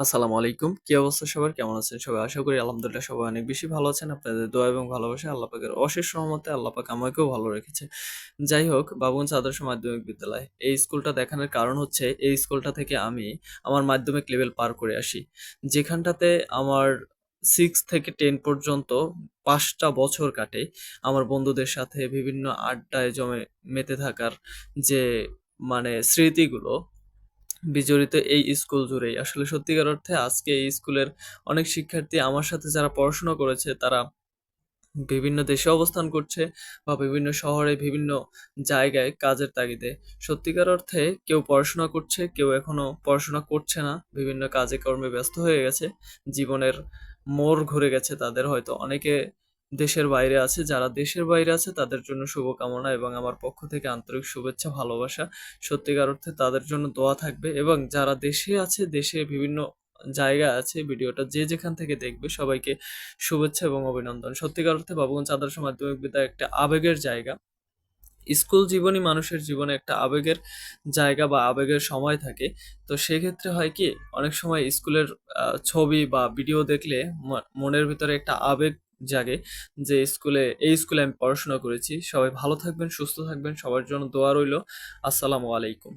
আসসালামু আলাইকুম। কি অবস্থা সবার? কেমন আছেন সবাই? আশা করি আলহামদুলিল্লাহ সবাই অনেক বেশি ভালো আছেন। আপনাদের দোয়া এবং ভালোবাসায় আল্লাহ পাকের অশেষ রহমতে আল্লাহ পাক আমাকেও ভালো রেখেছে। যাই হোক, বাবুগঞ্জ আদর্শ মাধ্যমিক বিদ্যালয়। এই স্কুলটা দেখানোর কারণ হচ্ছে এই স্কুলটা থেকে আমি আমার মাধ্যমিক লেভেল পার করে আসি। যেখানটাতে আমার 6 থেকে 10 পর্যন্ত ৫ টা বছর কাটে। আমার বন্ধুদের সাথে বিভিন্ন আড্ডায় মেতে থাকার যে স্মৃতিগুলো বিজড়িত এই স্কুল জুড়েই। আসলে সত্যিকার অর্থে আজকে এই স্কুলের অনেক শিক্ষার্থী আমার সাথে যারা পড়াশোনা করেছে তারা বিভিন্ন দেশে অবস্থান করছে বা বিভিন্ন শহরে বিভিন্ন জায়গায় কাজের তাগিদে। সত্যিকার অর্থে কেউ পড়াশোনা করছে, কেউ এখনো পড়াশোনা করছে না। বিভিন্ন কাজে কর্মে ব্যস্ত হয়ে গেছে। জীবনের মোড় ঘুরে গেছে তাদের হয়তো। অনেকে দেশের বাইরে আছে। যারা দেশের বাইরে আছে তাদের জন্য শুভকামনা এবং আমার পক্ষ থেকে আন্তরিক শুভেচ্ছা, ভালোবাসা। সত্যিকার অর্থে তাদের জন্য দোয়া থাকবে এবং যারা দেশে আছে, দেশে বিভিন্ন জায়গায় আছে, ভিডিওটা যে যেখান থেকে দেখবে সবাইকে শুভেচ্ছা এবং অভিনন্দন। সত্যিকার অর্থে বাবুগঞ্জ আদর্শ মাধ্যমিক বিদ্যালয় একটা আবেগের জায়গা। স্কুল জীবনই মানুষের জীবনে একটা আবেগের জায়গা বা আবেগের সময় থাকে। তো সেক্ষেত্রে হয় কি, অনেক সময় স্কুলের ছবি বা ভিডিও দেখলে মনের ভিতরে একটা আবেগ জাগে যে এই স্কুলে আমি পড়াশোনা করেছি। সবাই ভালো থাকবেন, সুস্থ থাকবেন। সবার জন্য দোয়া রইলো। আসসালামু আলাইকুম।